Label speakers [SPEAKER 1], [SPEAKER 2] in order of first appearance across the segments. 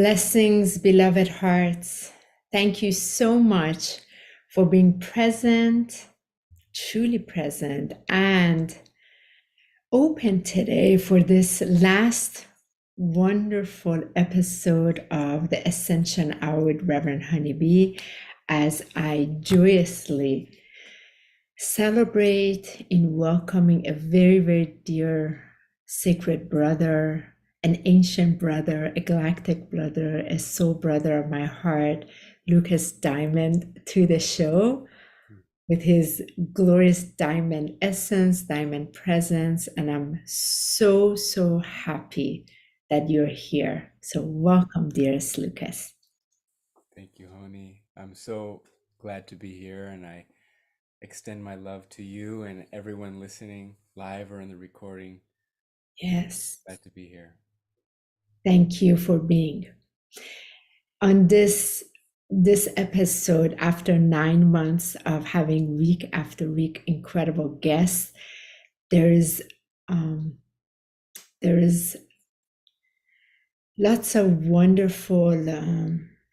[SPEAKER 1] Blessings, beloved hearts. Thank you so much for being present, truly present, and open today for this last wonderful episode of the Ascension Hour with Rev HoniB, as I joyously celebrate in welcoming a very, very dear sacred brother, an ancient brother, a galactic brother, a soul brother of my heart, Lucas Diamond, to the show with his glorious diamond essence, diamond presence. And I'm so, so happy that you're here. So welcome, dearest Lucas.
[SPEAKER 2] Thank you, Honi. I'm so glad to be here, and I extend my love to you and everyone listening live or in the recording.
[SPEAKER 1] Yes.
[SPEAKER 2] Glad to be here.
[SPEAKER 1] Thank you for being on this episode. After 9 months of having week after week incredible guests, there is lots of wonderful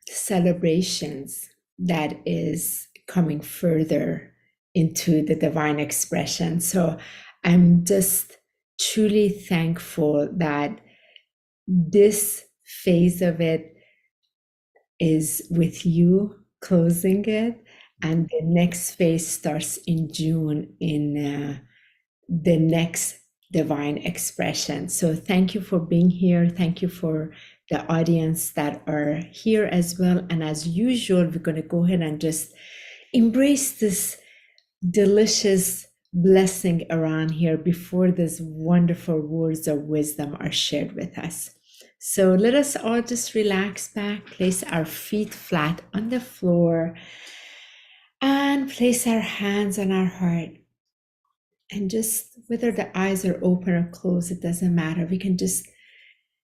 [SPEAKER 1] celebrations that is coming further into the divine expression. So I'm just truly thankful that this phase of it is with you closing it, and the next phase starts in June in the next divine expression. So thank you for being here. Thank you for the audience that are here as well. And as usual, we're going to go ahead and just embrace this delicious blessing around here before these wonderful words of wisdom are shared with us. So let us all just relax back, place our feet flat on the floor, and place our hands on our heart. And just whether the eyes are open or closed, it doesn't matter. We can just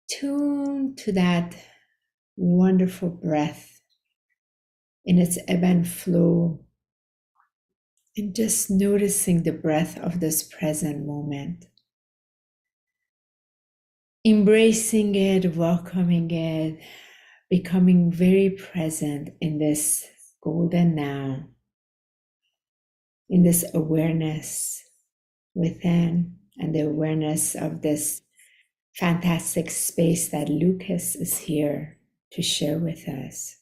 [SPEAKER 1] tune to that wonderful breath in its ebb and flow, and just noticing the breath of this present moment. Embracing it, welcoming it, becoming very present in this golden now, in this awareness within, and the awareness of this fantastic space that Lucas is here to share with us.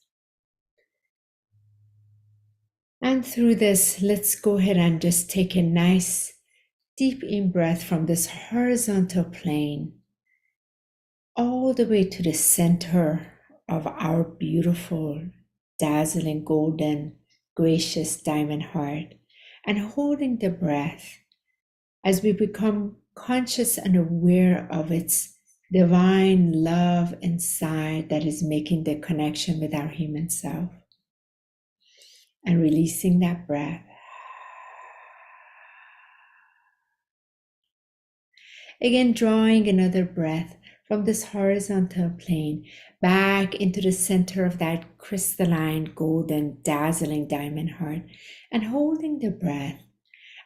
[SPEAKER 1] And through this, let's go ahead and just take a nice deep in breath from this horizontal plane all the way to the center of our beautiful, dazzling, golden, gracious diamond heart, and holding the breath as we become conscious and aware of its divine love inside that is making the connection with our human self, and releasing that breath. Again, drawing another breath from this horizontal plane back into the center of that crystalline, golden, dazzling diamond heart, and holding the breath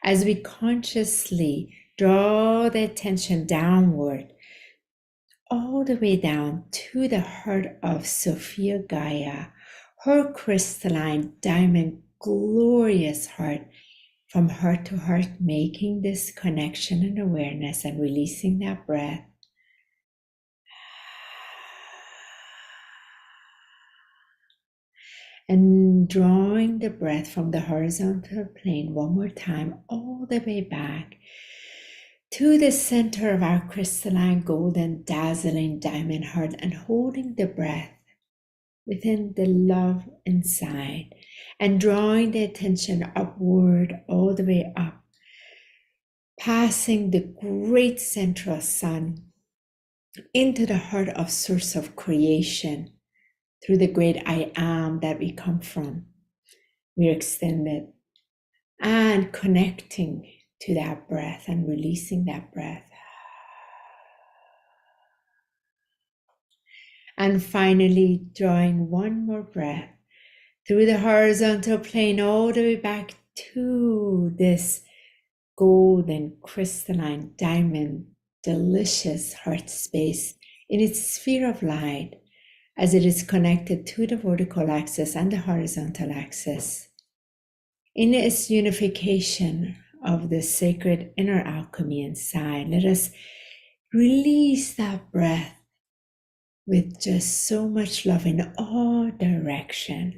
[SPEAKER 1] as we consciously draw the attention downward, all the way down to the heart of Sophia Gaia, her crystalline, diamond, glorious heart, from heart to heart, making this connection and awareness and releasing that breath. And drawing the breath from the horizontal plane one more time, all the way back to the center of our crystalline, golden, dazzling diamond heart, and holding the breath within the love inside, and drawing the attention upward, all the way up, passing the great central sun into the heart of source of creation through the great I am that we come from. We're extended, and connecting to that breath and releasing that breath. And finally, drawing one more breath through the horizontal plane all the way back to this golden, crystalline, diamond, delicious heart space in its sphere of light, as it is connected to the vertical axis and the horizontal axis. In its unification of the sacred inner alchemy inside, let us release that breath with just so much love in all directions.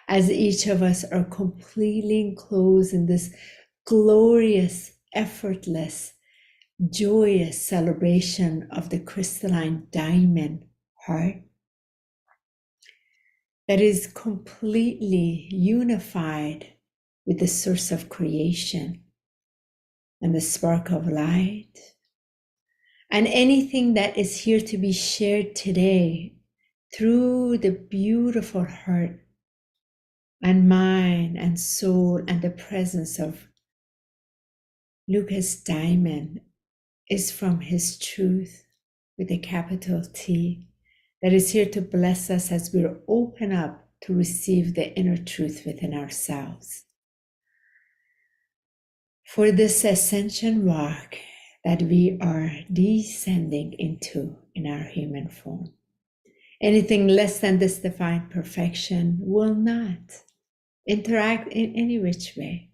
[SPEAKER 1] As each of us are completely enclosed in this glorious, effortless, joyous celebration of the crystalline diamond heart that is completely unified with the source of creation and the spark of light. And anything that is here to be shared today through the beautiful heart and mind and soul and the presence of Lucas Diamond is from his truth with a capital T that is here to bless us as we're open up to receive the inner truth within ourselves. For this ascension walk that we are descending into in our human form, anything less than this divine perfection will not interact in any which way,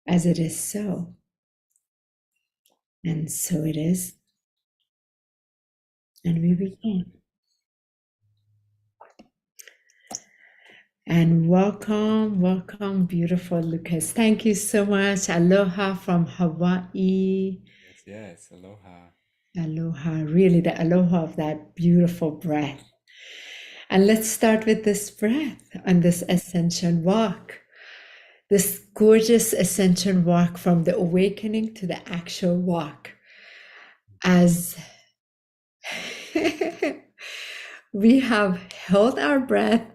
[SPEAKER 1] as it is so. And so it is. And we begin. And welcome, welcome, beautiful Lucas. Thank you so much. Aloha from Hawaii.
[SPEAKER 2] Yes, yes. Aloha.
[SPEAKER 1] Aloha, really the aloha of that beautiful breath. And let's start with this breath on this ascension walk. This gorgeous ascension walk from the awakening to the actual walk. As we have held our breath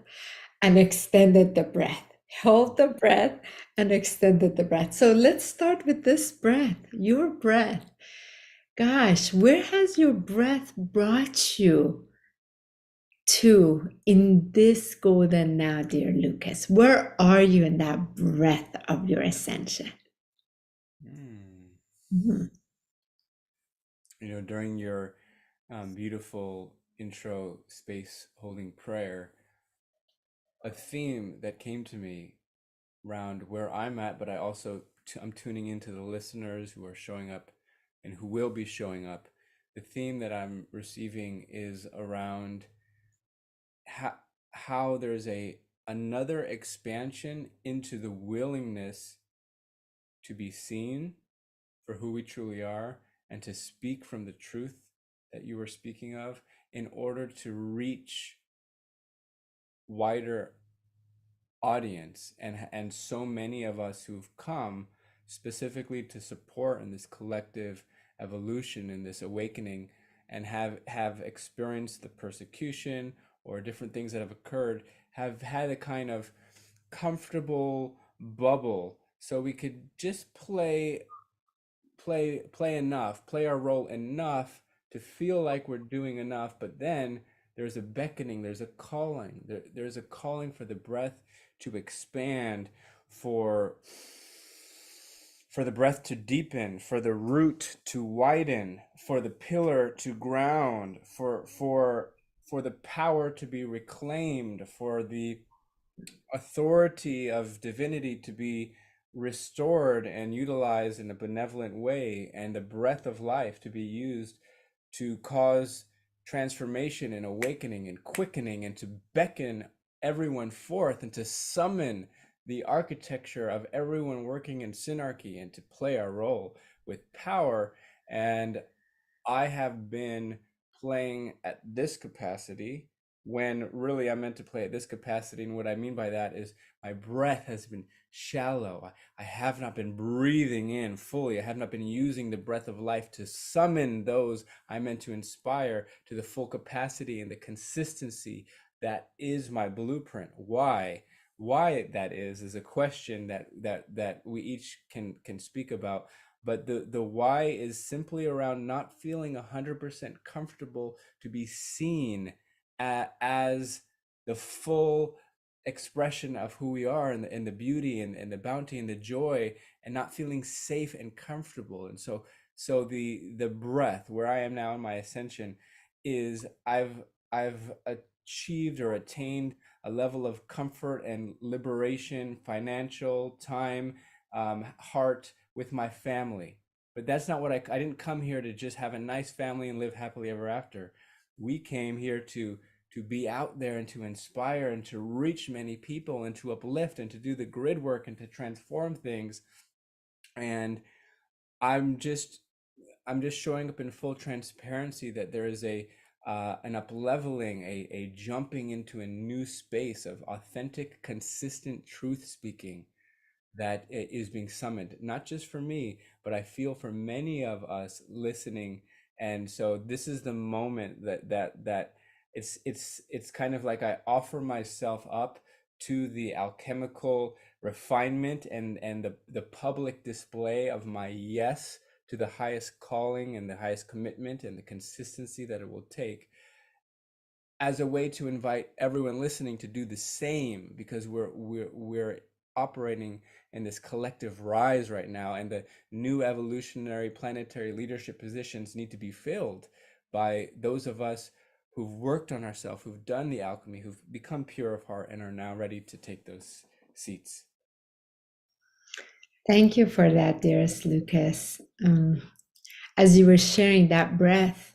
[SPEAKER 1] and extended the breath, held the breath and extended the breath. So let's start with this breath, your breath. Gosh, where has your breath brought you to in this golden now, dear Lucas? Where are you in that breath of your ascension? Mm-hmm.
[SPEAKER 2] You know, during your beautiful intro space holding prayer, a theme that came to me around where I'm at, but I also I'm tuning into the listeners who are showing up and who will be showing up. The theme that I'm receiving is around how there's another expansion into the willingness to be seen for who we truly are and to speak from the truth that you were speaking of in order to reach wider audience. And so many of us who've come specifically to support in this collective evolution and this awakening and have experienced the persecution or different things that have occurred, have had a kind of comfortable bubble so we could just play enough, play our role enough to feel like we're doing enough. But then there's a beckoning, there's a calling, there's a calling for the breath to expand, for the breath to deepen, for the root to widen, for the pillar to ground, for the power to be reclaimed, for the authority of divinity to be restored and utilized in a benevolent way, and the breath of life to be used to cause transformation and awakening and quickening, and to beckon everyone forth and to summon the architecture of everyone working in synarchy and to play our role with power. And I have been playing at this capacity when really I'm meant to play at this capacity. And what I mean by that is my breath has been shallow. I have not been breathing in fully. I have not been using the breath of life to summon those I'm meant to inspire to the full capacity and the consistency that is my blueprint. Why that is a question that we each can speak about. But the why is simply around not feeling 100% comfortable to be seen as the full expression of who we are, and the beauty and the bounty and the joy, and not feeling safe and comfortable. And so So the breath where I am now in my ascension is I've achieved or attained a level of comfort and liberation, financial, time, heart with my family. But that's not what I didn't come here to just have a nice family and live happily ever after. We came here to be out there and to inspire and to reach many people and to uplift and to do the grid work and to transform things. And I'm just I'm just showing up in full transparency that there is a an up leveling, a jumping into a new space of authentic, consistent truth speaking that is being summoned, not just for me, but I feel for many of us listening. And so this is the moment that it's kind of like I offer myself up to the alchemical refinement and the public display of my yes to the highest calling and the highest commitment and the consistency that it will take, as a way to invite everyone listening to do the same, because we're operating in this collective rise right now, and the new evolutionary planetary leadership positions need to be filled by those of us who've worked on ourselves, who've done the alchemy, who've become pure of heart and are now ready to take those seats.
[SPEAKER 1] Thank you for that, dearest Lucas. As you were sharing that breath,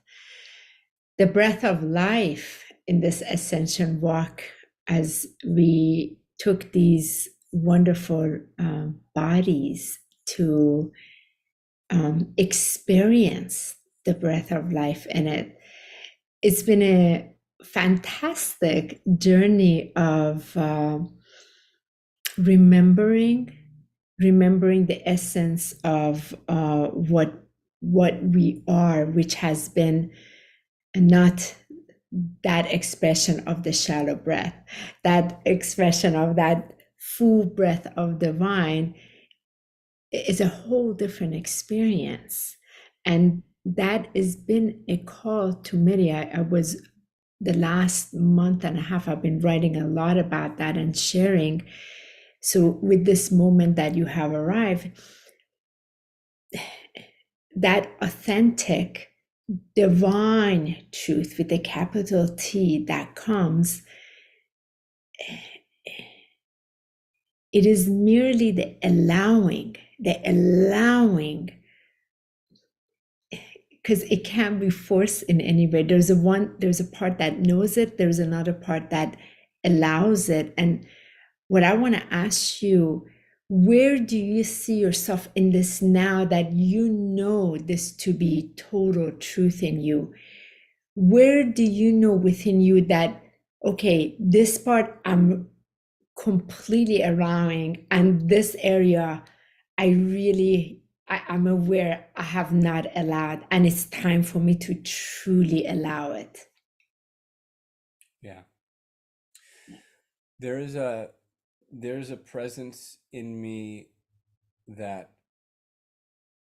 [SPEAKER 1] the breath of life in this ascension walk, as we took these wonderful bodies to experience the breath of life in it. It's been a fantastic journey of remembering the essence of what we are, which has been not that expression of the shallow breath, that expression of that full breath of divine is a whole different experience. And that has been a call to many. I was the last month and a half, I've been writing a lot about that and sharing. So with this moment that you have arrived, that authentic divine truth with a capital T that comes, it is merely the allowing, because it can't be forced in any way. There's a part that knows it, there's another part that allows it. And what I want to ask you, where do you see yourself in this now that you know this to be total truth in you? Where do you know within you that, okay, this part I'm completely allowing, and this area I'm aware I have not allowed, and it's time for me to truly allow it?
[SPEAKER 2] Yeah. There's a presence in me that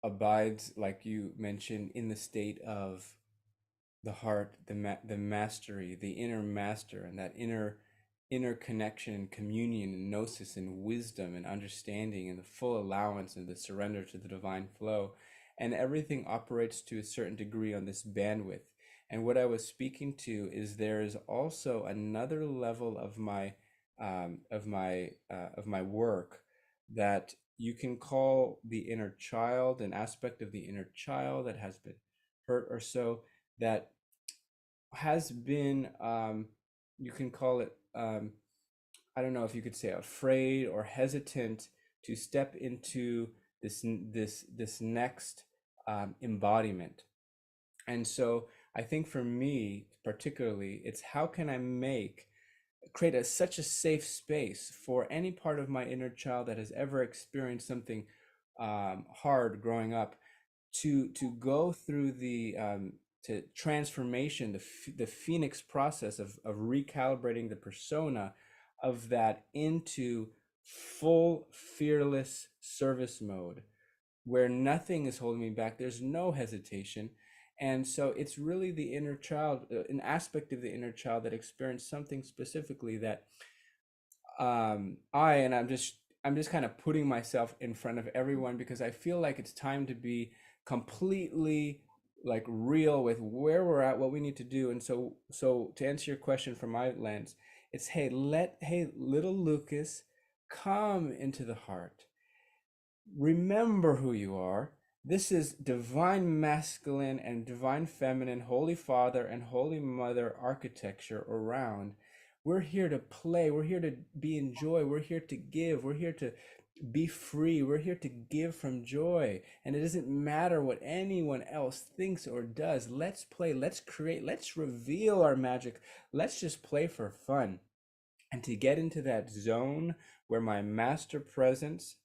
[SPEAKER 2] abides, like you mentioned, in the state of the heart, the mastery, the inner master, and that inner connection and communion and gnosis and wisdom and understanding and the full allowance and the surrender to the divine flow. And everything operates to a certain degree on this bandwidth. And what I was speaking to is there is also another level of my work that you can call the inner child, an aspect of the inner child that has been hurt or so, that has been, you can call it, I don't know if you could say afraid or hesitant to step into this next embodiment. And so I think for me particularly, it's how can I create such a safe space for any part of my inner child that has ever experienced something hard growing up to go through the to transformation, the phoenix process of recalibrating the persona of that into full fearless service mode, where nothing is holding me back. There's no hesitation. And so it's really the inner child, an aspect of the inner child that experienced something specifically that I'm just kind of putting myself in front of everyone, because I feel like it's time to be completely like real with where we're at, what we need to do. And so to answer your question from my lens, it's hey, little Lucas, come into the heart. Remember who you are. This is divine masculine and divine feminine, Holy Father and Holy Mother architecture around. We're here to play. We're here to be in joy. We're here to give. We're here to be free. We're here to give from joy. And it doesn't matter what anyone else thinks or does. Let's play. Let's create. Let's reveal our magic. Let's just play for fun. And to get into that zone where my master presence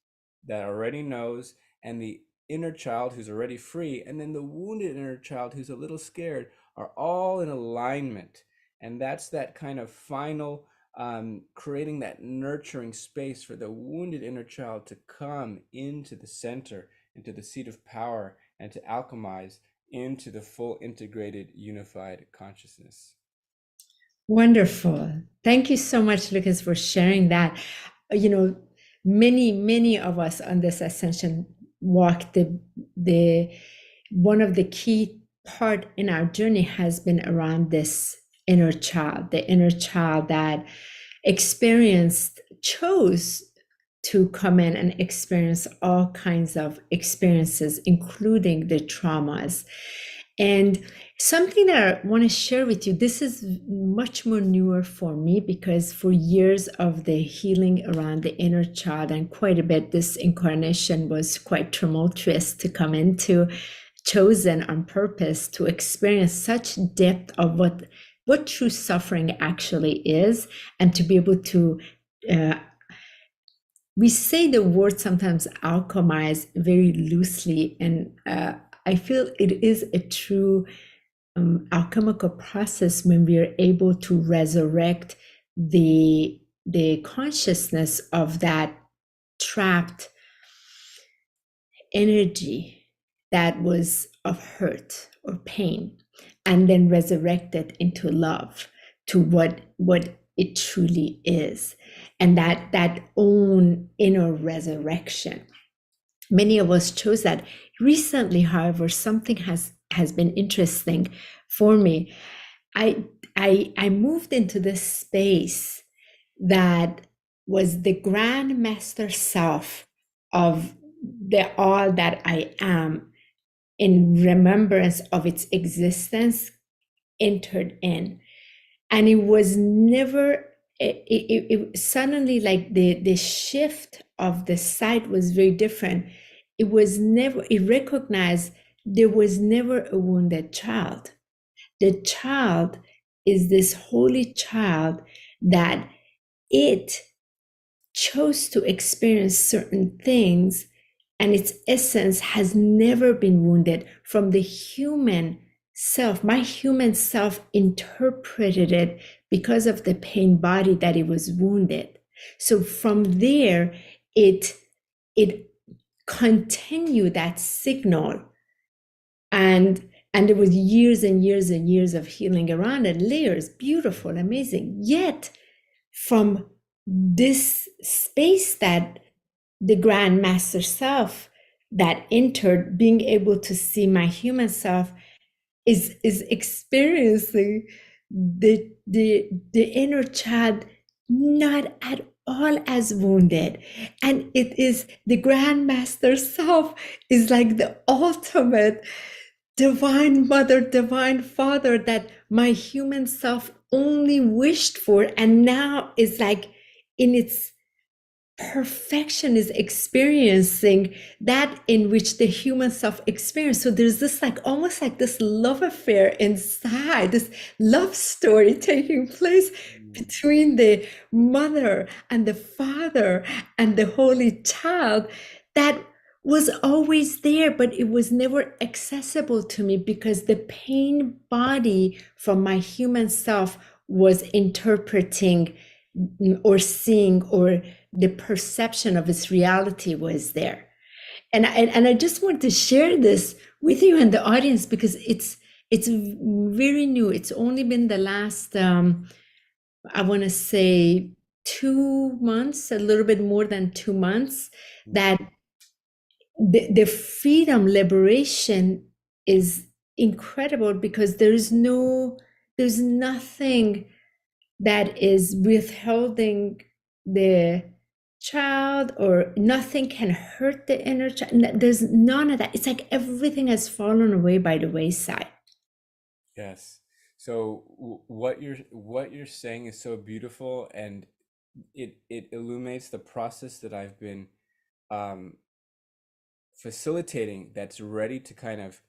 [SPEAKER 2] that already knows, and the inner child who's already free, and then the wounded inner child who's a little scared, are all in alignment. And that's that kind of final creating that nurturing space for the wounded inner child to come into the center, into the seat of power, and to alchemize into the full integrated unified consciousness.
[SPEAKER 1] Wonderful. Thank you so much, Lucas, for sharing that. You know, many of us on this ascension walk, the one of the key part in our journey has been around this inner child, the inner child that chose to come in and experience all kinds of experiences, including the traumas. And something that I want to share with you, this is much more newer for me, because for years of the healing around the inner child, and quite a bit, this incarnation was quite tumultuous to come into, chosen on purpose to experience such depth of what true suffering actually is, and to be able to we say the word sometimes alchemize very loosely, and I feel it is a true alchemical process when we are able to resurrect the consciousness of that trapped energy that was of hurt or pain, and then resurrect it into love, to what it truly is, and that own inner resurrection. Many of us chose that. Recently, however, something has been interesting for me. I moved into this space that was the grand master self of the all that I am, in remembrance of its existence, entered in. And it was never, it suddenly, like the shift of the sight was very different. It was never, it recognized there was never a wounded child. The child is this holy child that it chose to experience certain things, and its essence has never been wounded. From the human self, my human self interpreted it because of the pain body that it was wounded. So from there, it continued that signal, and there was years and years and years of healing around it, layers, beautiful, amazing. Yet from this space that the grand master self that entered, being able to see my human self is experiencing the inner child not at all as wounded. And it is the grand master self is like the ultimate divine mother, divine father that my human self only wished for, and now is like in its perfection, is experiencing that in which the human self experienced. So there's this like almost like this love affair inside, this love story taking place between the mother and the father and the holy child that was always there, but it was never accessible to me because the pain body from my human self was interpreting or seeing, or the perception of its reality was there. And I just want to share this with you and the audience because it's very new. It's only been the last I want to say 2 months, a little bit more than 2 months, that the freedom liberation is incredible, because there's nothing that is withholding the child, or nothing can hurt the inner child. There's none of that. It's like everything has fallen away by the wayside.
[SPEAKER 2] Yes. So what you're saying is so beautiful, and it illuminates the process that I've been um, facilitating, that's ready to kind of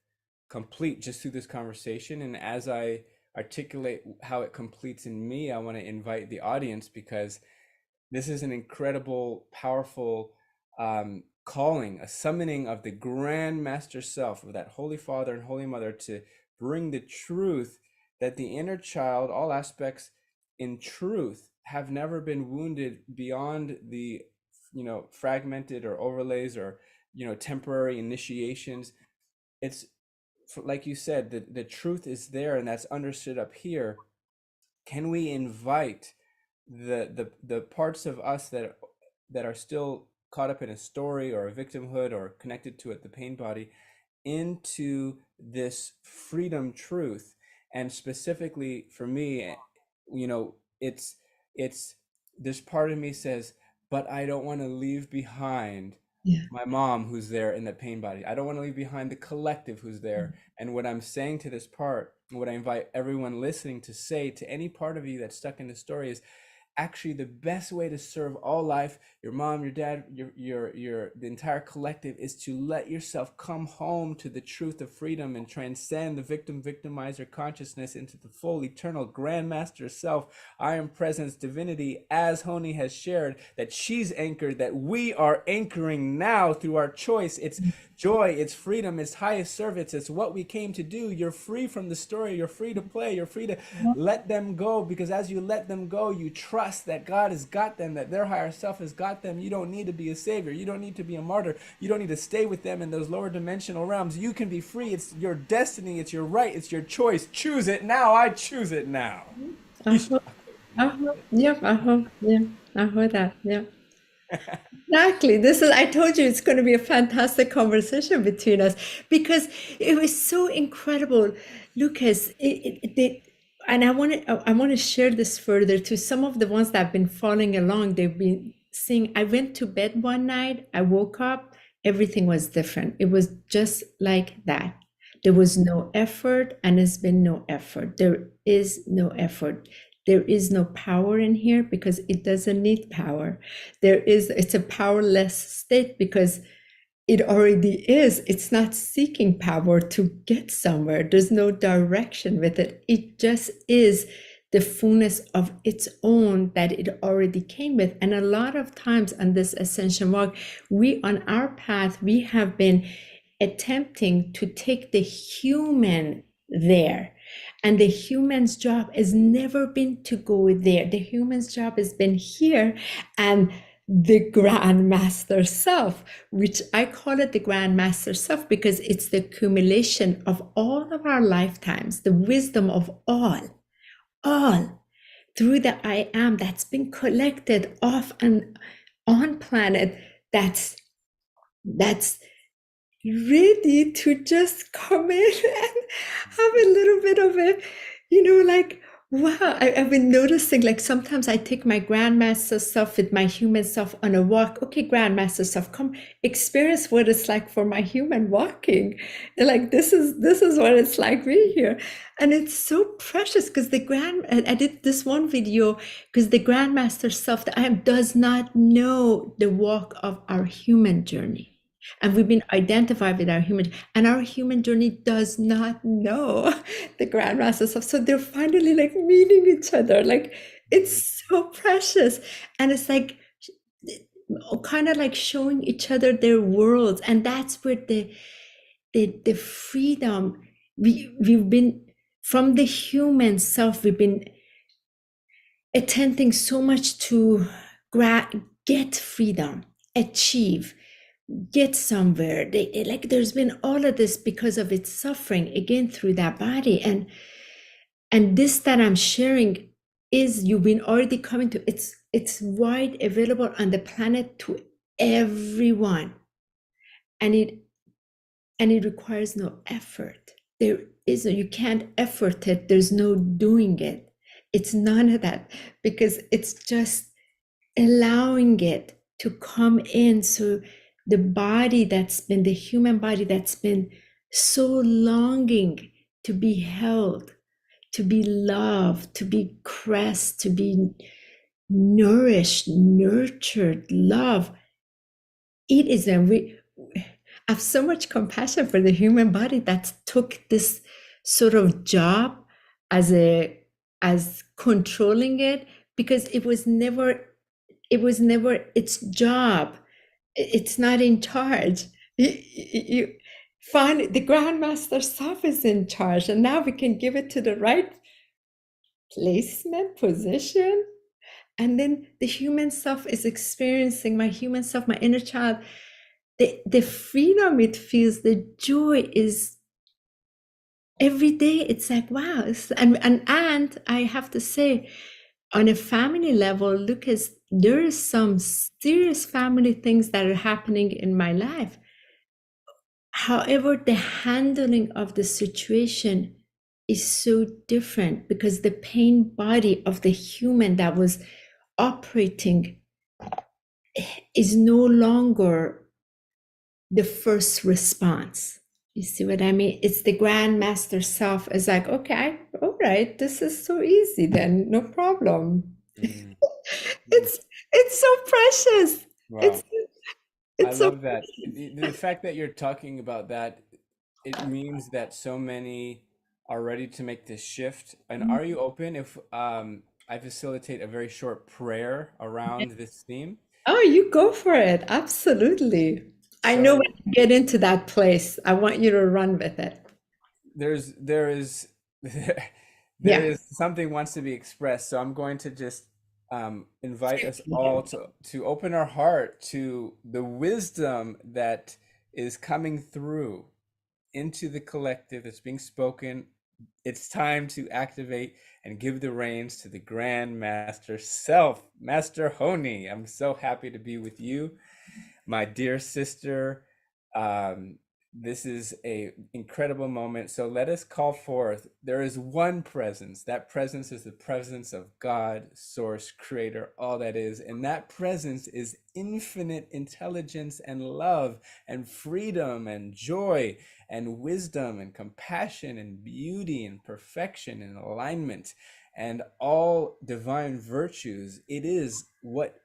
[SPEAKER 2] complete just through this conversation. And as I articulate how it completes in me, I want to invite the audience, because this is an incredible, powerful calling, a summoning of the Grand Master Self, of that Holy Father and Holy Mother, to bring the truth that the inner child, all aspects in truth, have never been wounded beyond the, fragmented or overlays, or, temporary initiations. It's like you said, the truth is there, and that's understood up here. Can we invite the parts of us that are still caught up in a story or a victimhood, or connected to it, the pain body, into this freedom truth? And specifically for me, it's this part of me says, but I don't want to leave behind
[SPEAKER 1] Yeah.
[SPEAKER 2] my mom who's there in the pain body. I don't want to leave behind the collective who's there. And what I'm saying to this part, what I invite everyone listening to say to any part of you that's stuck in the story, is actually the best way to serve all life, your mom, your dad, the entire collective, is to let yourself come home to the truth of freedom and transcend the victimizer consciousness into the full eternal grandmaster self. I am presence divinity, as Honi has shared, that she's anchored, that we are anchoring now through our choice. It's joy, it's freedom, it's highest service, it's what we came to do. You're free from the story, you're free to play, you're free to let them go, because as you let them go, you trust that God has got them, that their higher self has got them. You don't need to be a savior, you don't need to be a martyr, you don't need to stay with them in those lower dimensional realms. You can be free. It's your destiny, it's your right, it's your choice. Choose it now. I choose it now.
[SPEAKER 1] Uh-huh. Uh-huh. Yep. Uh-huh. Yeah. I heard that. Yeah. Exactly. I told you it's going to be a fantastic conversation between us, because it was so incredible, Lucas. And I want to share this further to some of the ones that have been following along. They've been seeing, I went to bed one night, I woke up, everything was different. It was just like that. There was no effort, and there's been no effort. There is no effort. There is no power in here, because it doesn't need power. It's a powerless state, because it already is. It's not seeking power to get somewhere. There's no direction with it. It just is the fullness of its own that it already came with. And a lot of times on this ascension walk, on our path, we have been attempting to take the human there. And the human's job has never been to go there. The human's job has been here. And the Grand Master Self, which I call it the Grand Master Self, because it's the accumulation of all of our lifetimes, the wisdom of all through the I am that's been collected off and on planet, that's ready to just come in and have a little bit of it, like, wow. I've been noticing, like, sometimes I take my grandmaster self with my human self on a walk. Okay, grandmaster self, come experience what it's like for my human walking. And like, this is what it's like being here. And it's so precious, because I did this one video, because the grandmaster self, the I am, does not know the walk of our human journey. And we've been identified with our human, and our human journey does not know the grandmaster stuff. So they're finally like meeting each other. Like, it's so precious. And it's like kind of like showing each other their worlds. And that's where the freedom, we've been, from the human self, we've been attempting so much to get freedom, achieve, get somewhere. Like, there's been all of this because of its suffering, again, through that body. And this that I'm sharing is, you've been already coming to, it's wide available on the planet to everyone. and it requires no effort. There is no, you can't effort it. There's no doing it. It's none of that, because it's just allowing it to come in. So the body that's been, the human body that's been so longing to be held, to be loved, to be caressed, to be nourished, nurtured, loved. It is I have so much compassion for the human body that took this sort of job as controlling it, because it was never its job. It's not in charge. You find the grandmaster self is in charge, and now we can give it to the right placement, position, and then the human self is experiencing, my human self, my inner child, the freedom it feels, the joy is every day. It's like, wow. And I have to say, on a family level, Lucas, there is some serious family things that are happening in my life. However, the handling of the situation is so different, because the pain body of the human that was operating is no longer the first response. You see what I mean? It's the grandmaster self is like, okay, all right, this is so easy then, no problem.
[SPEAKER 2] Mm.
[SPEAKER 1] It's so precious.
[SPEAKER 2] Wow.
[SPEAKER 1] It's
[SPEAKER 2] I
[SPEAKER 1] it's so
[SPEAKER 2] love that. The fact that you're talking about that, it means that so many are ready to make this shift. And
[SPEAKER 1] precious.
[SPEAKER 2] are you open if I facilitate a very short prayer around this theme?
[SPEAKER 1] Oh, you go for it. Absolutely. I know when
[SPEAKER 2] So
[SPEAKER 1] you get into that place, I want you to run with it.
[SPEAKER 2] there is there
[SPEAKER 1] Yeah.
[SPEAKER 2] is something wants to be expressed. So I'm going to just invite us all to open our heart to the wisdom that is coming through into the collective that's being spoken. It's time to activate and give the reins to the Grand Master Self, Master Honi. I'm so happy to be with you, my dear sister. Um, this is a incredible moment. So let us call forth. There is one presence. That presence is the presence of God, Source, Creator, all that is. And that presence is infinite intelligence and love and freedom and joy and wisdom and compassion and beauty and perfection and alignment and all divine virtues. It is what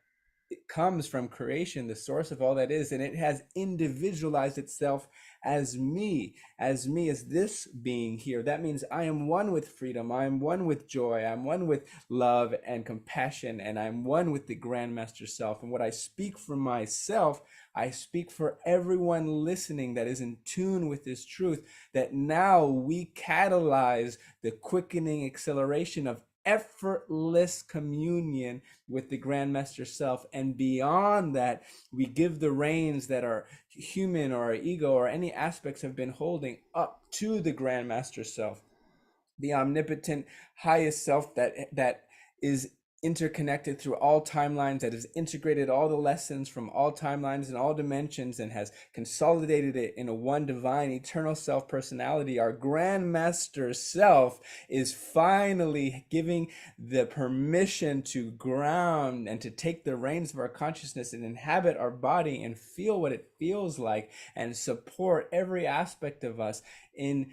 [SPEAKER 2] it comes from creation, the source of all that is, and it has individualized itself as me, as this being here. That means I am one with freedom, I am one with joy, I'm one with love and compassion, and I'm one with the Grandmaster Self. And what I speak for myself, I speak for everyone listening that is in tune with this truth, that now we catalyze the quickening acceleration of effortless communion with the Grandmaster Self. And beyond that, we give the reins that our human or our ego or any aspects have been holding up to the Grandmaster Self, the omnipotent highest self that is interconnected through all timelines, that has integrated all the lessons from all timelines and all dimensions and has consolidated it in a one divine eternal self personality. Our grandmaster self is finally giving the permission to ground and to take the reins of our consciousness and inhabit our body and feel what it feels like and support every aspect of us in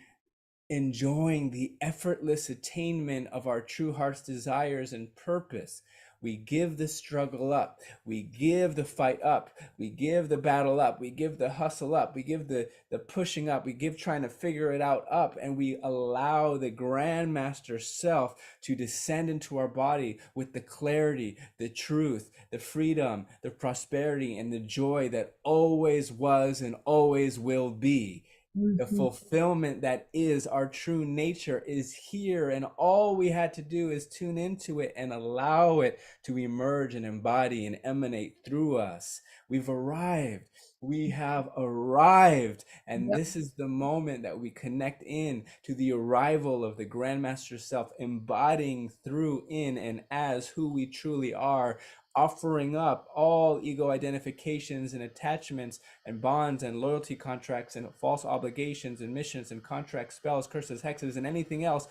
[SPEAKER 2] enjoying the effortless attainment of our true heart's desires and purpose. We give the struggle up. We give the fight up. We give the battle up. We give the hustle up. We give the pushing up. We give trying to figure it out up. And we allow the Grandmaster Self to descend into our body with the clarity, the truth, the freedom, the prosperity, and the joy that always was and always will be. The
[SPEAKER 1] Mhm.
[SPEAKER 2] fulfillment that is our true nature is here, and all we had to do is tune into it and allow it to emerge and embody and emanate through us. We've arrived. We have arrived. And
[SPEAKER 1] Yep.
[SPEAKER 2] this is the moment that we connect in to the arrival of the Grandmaster Self, embodying through, in, and as who we truly are, offering up all ego identifications and attachments and bonds and loyalty contracts and false obligations and missions and contracts, spells, curses, hexes, and anything else.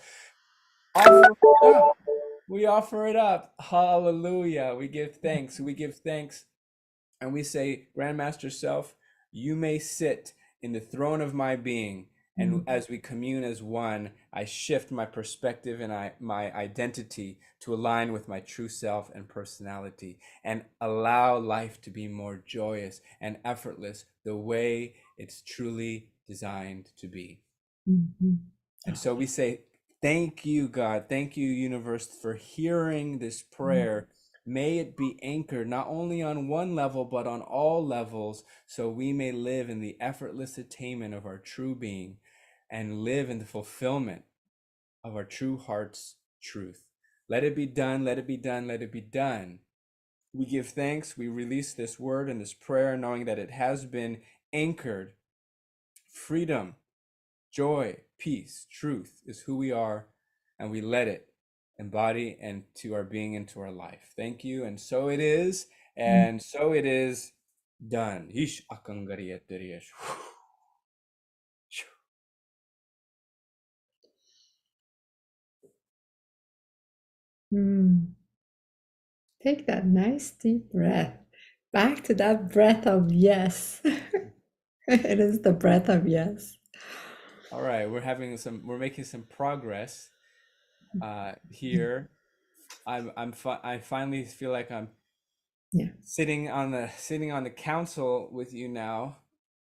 [SPEAKER 2] Offer it up. We offer it up. Hallelujah. We give thanks. We give thanks. And we say, Grandmaster Self, you may sit in the throne of my being. And
[SPEAKER 1] Mm,
[SPEAKER 2] as we commune as one, I shift my perspective and my identity to align with my true self and personality, and allow life to be more joyous and effortless the way it's truly designed to be.
[SPEAKER 1] mhm.
[SPEAKER 2] And so we say, thank you, God. Thank you, universe, for hearing this
[SPEAKER 1] Mm,
[SPEAKER 2] prayer. May it be anchored not only on one level, but on all levels, so we may live in the effortless attainment of our true being and live in the fulfillment of our true heart's truth. Let it be done. Let it be done. Let it be done. We give thanks. We release this word and this prayer, knowing that it has been anchored. Freedom, joy, peace, truth is who we are, and we let it embody into our being, into our life. Thank you. And so it is,
[SPEAKER 1] mm,
[SPEAKER 2] and so it is done.
[SPEAKER 1] mm. Take that nice deep breath. Back to that breath of yes. It is the breath of yes.
[SPEAKER 2] All right, we're making some progress here. I finally feel like I'm
[SPEAKER 1] Yeah.
[SPEAKER 2] sitting on the council with you now.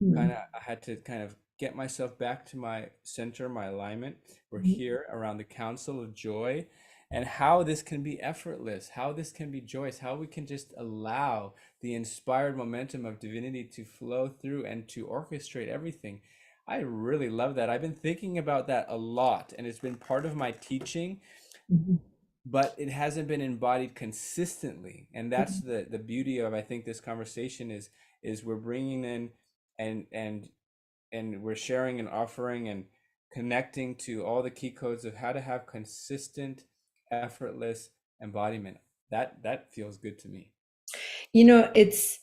[SPEAKER 1] Mm,
[SPEAKER 2] I had to kind of get myself back to my center, my alignment. We're
[SPEAKER 1] mm,
[SPEAKER 2] here around the council of joy, and how this can be effortless, how this can be joyous, how we can just allow the inspired momentum of divinity to flow through and to orchestrate everything. I really love that. I've been thinking about that a lot, and it's been part of my teaching,
[SPEAKER 1] mhm,
[SPEAKER 2] but it hasn't been embodied consistently. And that's
[SPEAKER 1] mhm.
[SPEAKER 2] the beauty of, I think, this conversation is we're bringing in and and and we're sharing and offering and connecting to all the key codes of how to have consistent, effortless embodiment. That feels good to me.
[SPEAKER 1] It's,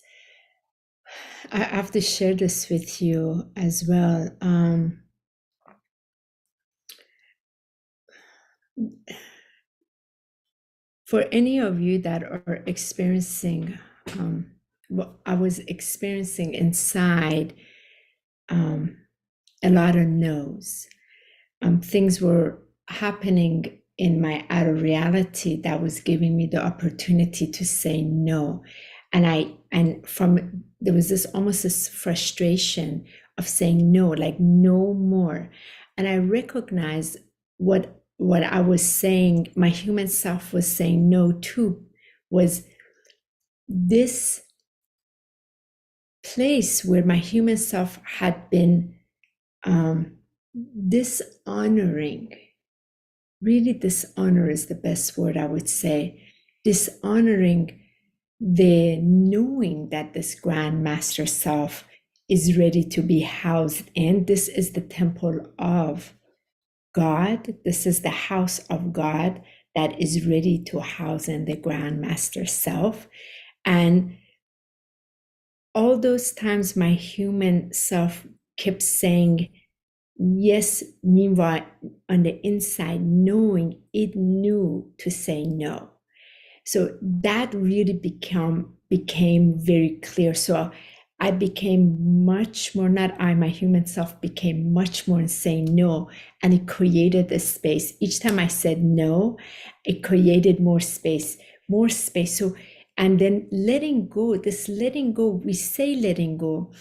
[SPEAKER 1] I have to share this with you as well. For any of you that are experiencing what I was experiencing inside, um, a lot of no's. Things were happening in my outer reality that was giving me the opportunity to say no. And from there was this almost this frustration of saying no, like no more. And I recognized what I was saying, my human self was saying no to, was this place where my human self had been um, dishonoring. Really, dishonor is the best word I would say. Dishonoring the knowing that this grand master self is ready to be housed in. This is the temple of God. This is the house of God that is ready to house in the grand master self. And all those times my human self kept saying yes, meanwhile on the inside knowing it knew to say no. So that really became very clear. So I became much more, not I, my human self became much more in saying no. And it created a space. Each time I said no, it created more space, more space. So, and then letting go, this letting go, we say letting go,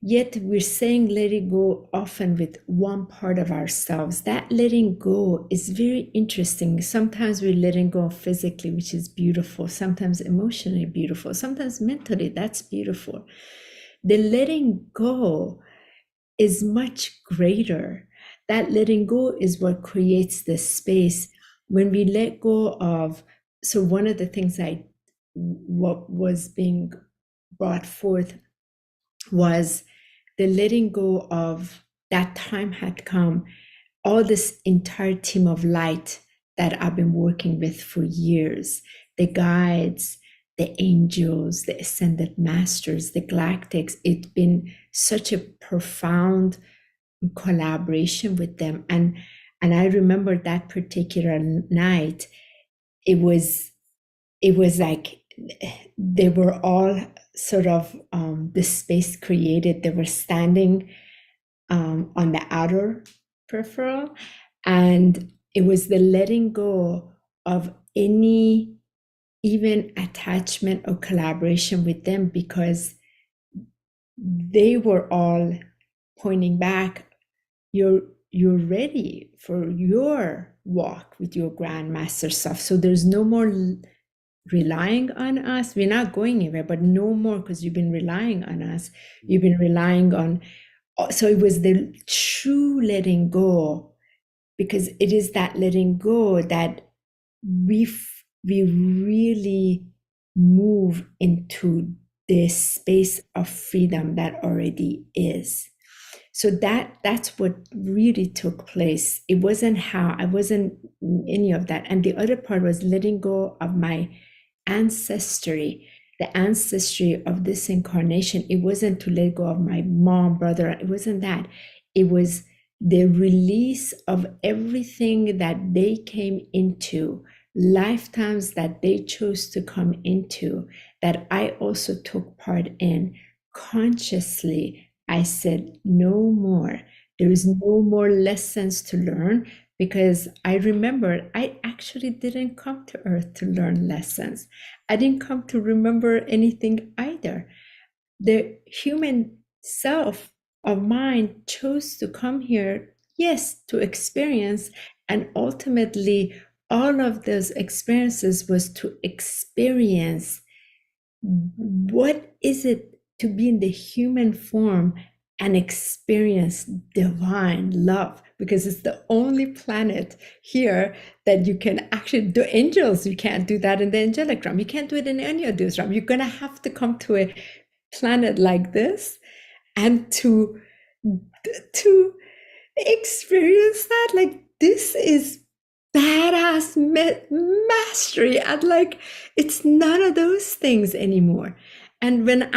[SPEAKER 1] yet we're saying letting go often with one part of ourselves. That letting go is very interesting. Sometimes we're letting go physically, which is beautiful. Sometimes emotionally beautiful. Sometimes mentally, that's beautiful. The letting go is much greater. That letting go is what creates this space. When we let go of, so one of the things what was being brought forth was the letting go of that time had come. All this entire team of light that I've been working with for years, the guides, the angels, the ascended masters, the galactics, it's been such a profound collaboration with them. And I remember that particular night, it was like they were all sort of the space created. They were standing on the outer peripheral, and it was the letting go of any even attachment or collaboration with them, because they were all pointing back, you're ready for your walk with your grandmaster self. So there's no more relying on us. We're not going anywhere, but no more, because you've been relying on us. You've been relying on. So it was the true letting go, because it is that letting go that we really move into this space of freedom that already is. So that's what really took place. It wasn't I wasn't any of that. And the other part was letting go of my ancestry, the ancestry of this incarnation. It wasn't to let go of my mom, brother. It wasn't that. It was the release of everything that they came into, lifetimes that they chose to come into, that I also took part in consciously. I said, no more. There is no more lessons to learn, because I remember I actually didn't come to Earth to learn lessons. I didn't come to remember anything either. The human self of mine chose to come here, yes, to experience, and ultimately all of those experiences was to experience what is it to be in the human form and experience divine love, because it's the only planet here that you can actually do. Angels, you can't do that in the angelic realm. You can't do it in any of those realms. You're going to have to come to a planet like this and to experience that. Like, this is badass mastery, and like, it's none of those things anymore. And when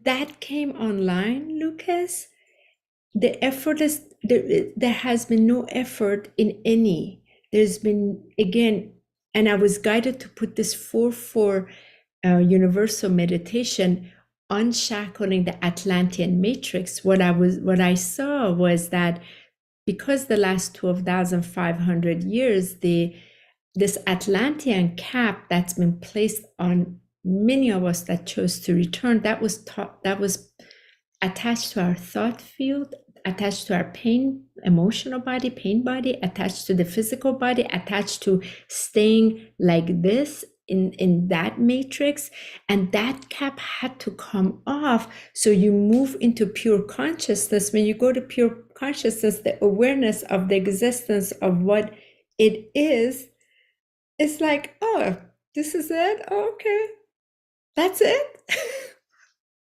[SPEAKER 1] that came online, Lucas, the effort is there has been no effort in any. There's been, again, and I was guided to put this 4-4 universal meditation, unshackling the Atlantean matrix. What I saw was that because the last 12,500 years, this Atlantean cap that's been placed on many of us that chose to return, that was attached to our thought field, attached to our emotional body, pain body, attached to the physical body, attached to staying like this in that matrix. And that cap had to come off, so you move into pure consciousness. When you go to pure consciousness, the awareness of the existence of what it is, it's like, oh, this is it. Oh, okay, that's it.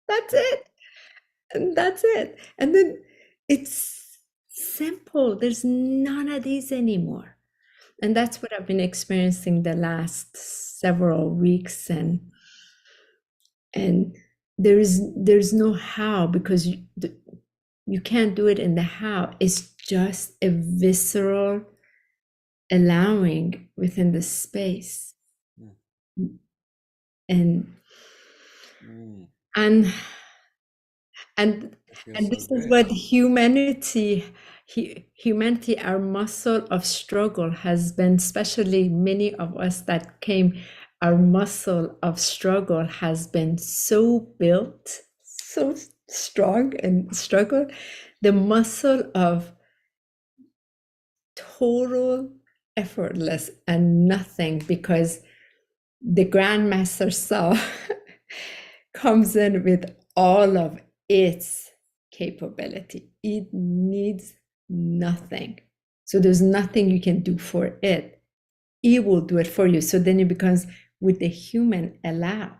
[SPEAKER 1] That's it. And that's it. And then it's simple. There's none of these anymore. And that's what I've been experiencing the last several weeks. And there's no how, because you can't do it in the how. It's just a visceral allowing within the space. And this is what humanity, our muscle of struggle has been, especially many of us that came, our muscle of struggle has been so built, so strong and struggle, the muscle of total effortless and nothing, because the grandmaster self comes in with all of its capability. It needs nothing. So there's nothing you can do for it. It will do it for you. So then it becomes, with the human allow.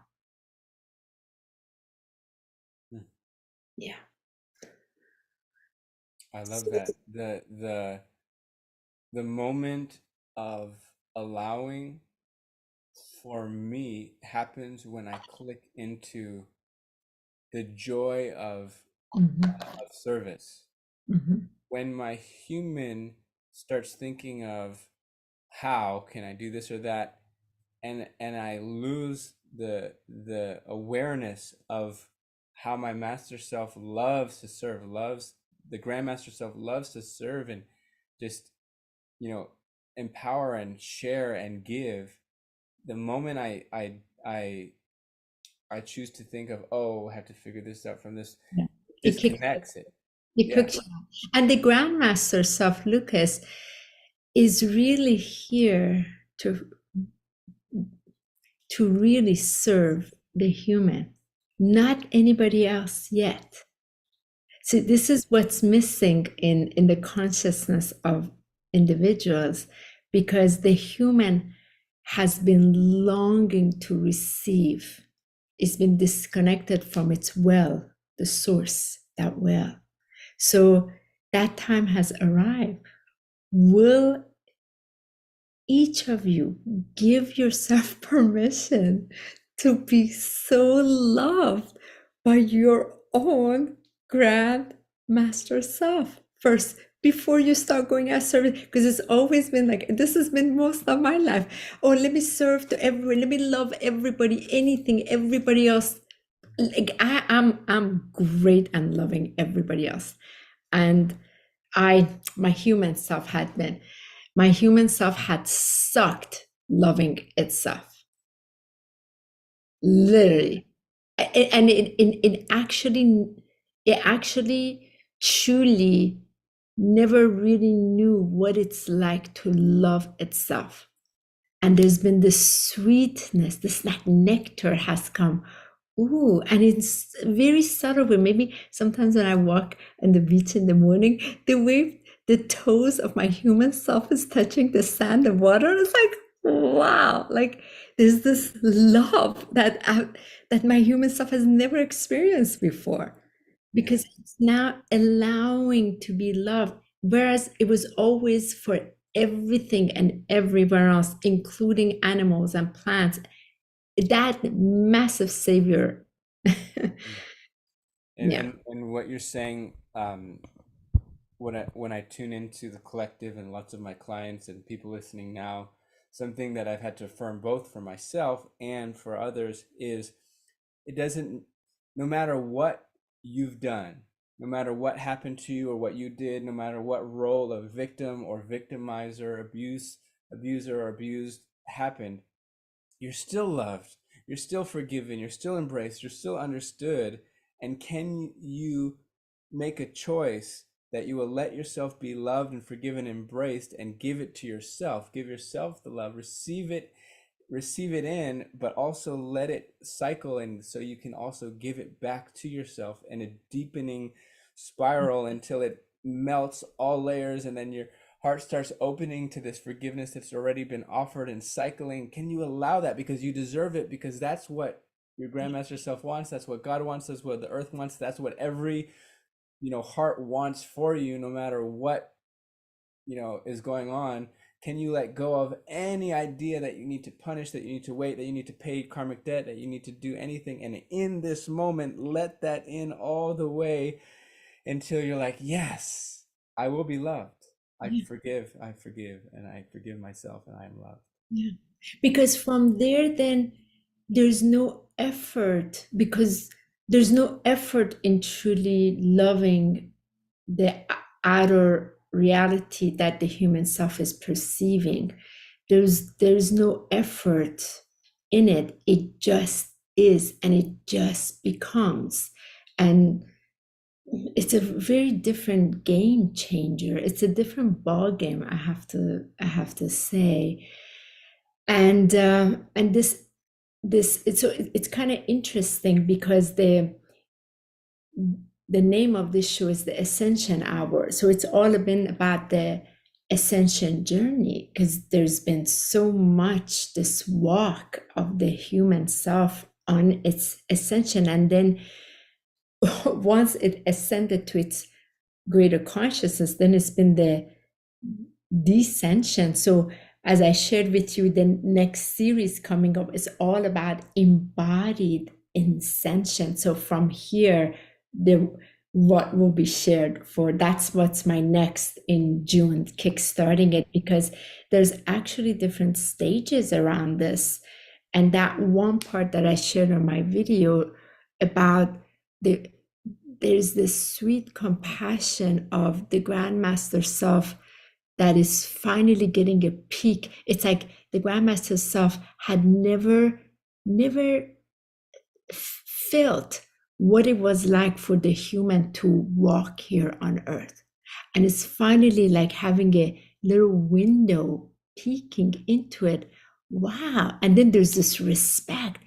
[SPEAKER 1] Yeah.
[SPEAKER 2] I love
[SPEAKER 1] So,
[SPEAKER 2] that. The moment of allowing for me happens when I click into the joy
[SPEAKER 1] mhm,
[SPEAKER 2] of service.
[SPEAKER 1] mhm,
[SPEAKER 2] When my human starts thinking of how can I do this or that, and I lose the awareness of how my master self loves to serve, loves the grandmaster self loves to serve and just, you know, empower and share and give. The moment I choose to think of, oh, I have to figure this out from this,
[SPEAKER 1] yeah. It kicks
[SPEAKER 2] disconnects it.
[SPEAKER 1] it
[SPEAKER 2] Yeah.
[SPEAKER 1] kicks you out. And the Grandmaster Self Lucas is really here to really serve the human, not anybody else yet. So this is what's missing in the consciousness of individuals, because the human has been longing to receive. It's been disconnected from its well, the source, that well. So that time has arrived. Will each of you give yourself permission to be so loved by your own grand master self first, before you start going out service? Because it's always been like this, has been most of my life. Oh, let me serve to everyone, let me love everybody, anything, everybody else. Like I'm great and loving everybody else. And my human self had been, my human self had sucked loving itself, literally. And it actually truly never really knew what it's like to love itself. And there's been this sweetness, this like nectar has come. Ooh, and it's very subtle, but maybe sometimes when I walk on the beach in the morning, the way the toes of my human self is touching the sand and water, it's like, wow, like there's this love that my human self has never experienced before,
[SPEAKER 2] Yeah.
[SPEAKER 1] because it's now allowing to be loved, whereas it was always for everything and everywhere else, including animals and plants. That massive savior.
[SPEAKER 2] Yeah.
[SPEAKER 1] Yeah.
[SPEAKER 2] And what you're saying, when I tune into the collective and lots of my clients and people listening now, something that I've had to affirm both for myself and for others is it doesn't, no matter what you've done, no matter what happened to you or what you did, no matter what role of victim or victimizer, abuser or abused happened, you're still loved, you're still forgiven, you're still embraced, you're still understood. And can you make a choice that you will let yourself be loved and forgiven, embraced, and give it to yourself? Give yourself the love, receive it in, but also let it cycle, and so you can also give it back to yourself in a deepening spiral until it melts all layers, and then your heart starts opening to this forgiveness that's already been offered and cycling. Can you allow that? Because you deserve it, because that's what your grandmaster self wants, that's what God wants, that's what the earth wants, that's what every, you know, heart wants for you, no matter what, you know, is going on. Can you let go of any idea that you need to punish, that you need to wait, that you need to pay karmic debt, that you need to do anything? And in this moment, let that in all the way until you're like, yes, I will be loved.
[SPEAKER 1] Yeah.
[SPEAKER 2] I forgive, and I forgive myself, and I am loved.
[SPEAKER 1] Yeah. Because from there, then there's no effort, because there's no effort in truly loving the outer reality that the human self is perceiving. There's no effort in it. It just is, and it just becomes. And it's a very different game changer. It's a different ball game, I have to say. And this it's kind of interesting, because the name of this show is the Ascension Hour. So it's all been about the ascension journey, because there's been so much this walk of the human self on its ascension. And then once it ascended to its greater consciousness, then it's been the descension. So as I shared with you, the next series coming up is all about embodied InScension. So from here, the what will be shared for, that's what's my next in June, kickstarting it, because there's actually different stages around this. And that one part that I shared on my video about there's this sweet compassion of the Grandmaster Self that is finally getting a peak. It's like the Grandmaster Self had never felt what it was like for the human to walk here on earth. And it's finally like having a little window peeking into it. Wow. And then there's this respect.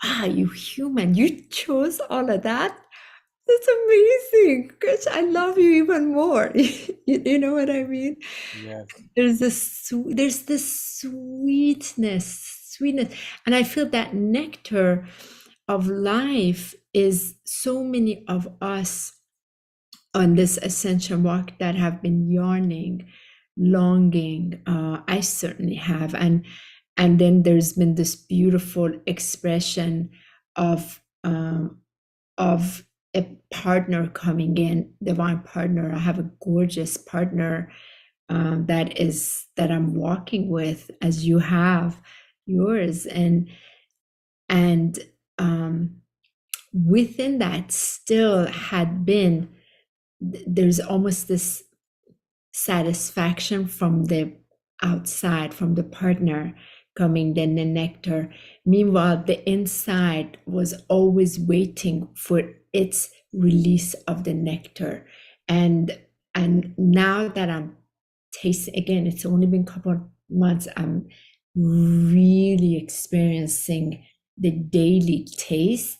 [SPEAKER 1] Wow, you human, you chose all of that. That's amazing. Gosh, I love you even more. You know what I mean?
[SPEAKER 2] Yes.
[SPEAKER 1] There's this sweetness, and I feel that nectar of life is so many of us on this ascension walk that have been yearning, longing. I certainly have, and then there's been this beautiful expression of a partner coming in, divine partner. I have a gorgeous partner that I'm walking with, as you have yours, and within that still had been, there's almost this satisfaction from the outside, from the partner coming, then the nectar. Meanwhile, the inside was always waiting for its release of the nectar. And now that I'm tasting, again, it's only been a couple of months, I'm really experiencing the daily taste.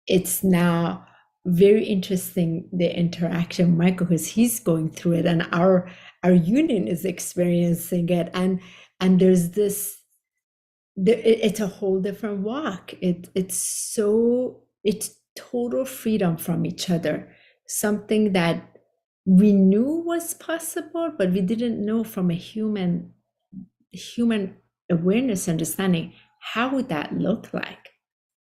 [SPEAKER 1] It's now very interesting, the interaction with Michael, because he's going through it, and our union is experiencing it, and there's this, it's a whole different walk. It's total freedom from each other, something that we knew was possible, but we didn't know from a human awareness, understanding, how would that look like?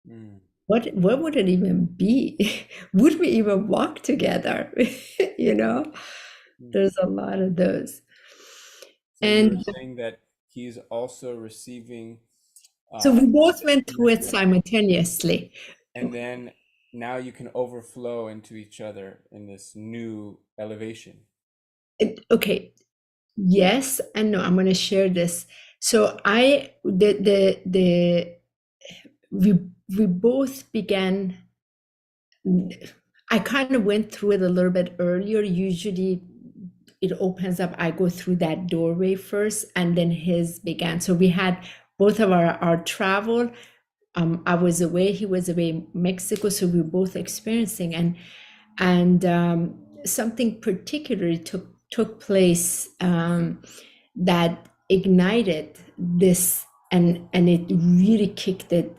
[SPEAKER 2] Mm.
[SPEAKER 1] What would it even be? Would we even walk together? You know,
[SPEAKER 2] Mm.
[SPEAKER 1] there's a lot of those.
[SPEAKER 2] So you were
[SPEAKER 1] And
[SPEAKER 2] saying that he's also receiving
[SPEAKER 1] so we both went
[SPEAKER 2] the
[SPEAKER 1] through it
[SPEAKER 2] nectar,
[SPEAKER 1] simultaneously.
[SPEAKER 2] and then now you can overflow into each other in this new elevation.
[SPEAKER 1] Okay, yes and no. I'm going to share this. So we both began. I kind of went through it a little bit earlier. Usually it opens up, I go through that doorway first, and then his began. So we had both of our travel. I was away, he was away, Mexico, so we were both experiencing, and something particularly took place that ignited this, and it really kicked it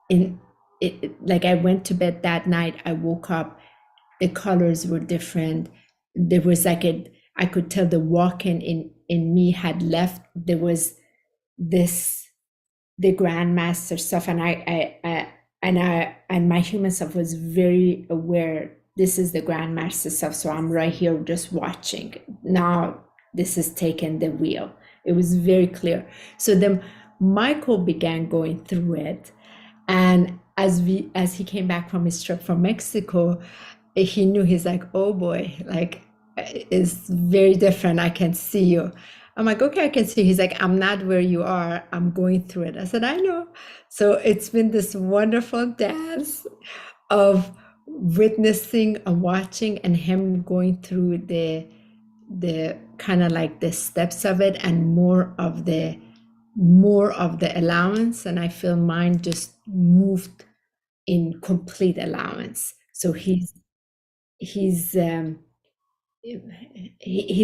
[SPEAKER 1] in. Like, I went to bed that night, I woke up, the colors were different. There was like I could tell the walk-in in me had left. There was this, the grandmaster stuff, and and my human self was very aware, this is the grandmaster stuff, so I'm right here just watching. Now this is taking the wheel. It was very clear. So then Michael began going through it, and as he came back from his trip from Mexico, he knew, he's like, oh boy, like, it's very different. I can see you. I'm like, okay, I can see. He's like, I'm not where you are. I'm going through it. I said, I know. So it's been this wonderful dance of witnessing and watching, and him going through the kind of like the steps of it, and more of the allowance. And I feel mine just moved in complete allowance. So he's he's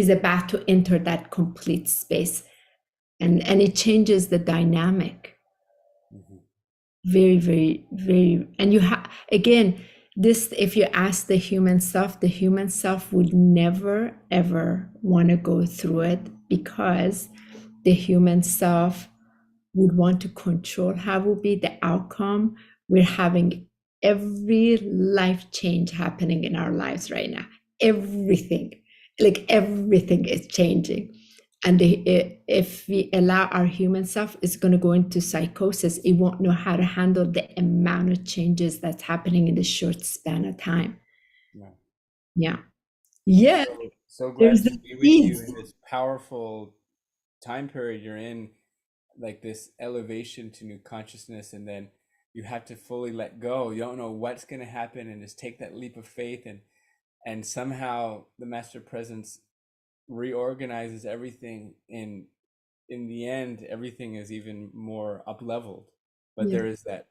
[SPEAKER 1] about to enter that complete space, and it changes the dynamic.
[SPEAKER 2] Mm-hmm.
[SPEAKER 1] Very, very, very. And you have, again, This, if you ask the human self would never ever want to go through it, because the human self would want to control how will be the outcome. We're having every life change happening in our lives right now. Everything, like everything is changing. And if we allow our human self, it's going to go into psychosis. It won't know how to handle the amount of changes that's happening in the short span of time.
[SPEAKER 2] Yeah.
[SPEAKER 1] Yeah.
[SPEAKER 2] I'm
[SPEAKER 1] Yeah.
[SPEAKER 2] so glad
[SPEAKER 1] There's
[SPEAKER 2] to
[SPEAKER 1] the
[SPEAKER 2] be with you
[SPEAKER 1] seeds.
[SPEAKER 2] in this powerful time period you're in, like this elevation to new consciousness, and then you have to fully let go. You don't know what's going to happen, and just take that leap of faith, and somehow the master presence reorganizes everything. In the end, everything is even more up leveled, but
[SPEAKER 1] Yeah.
[SPEAKER 2] there is that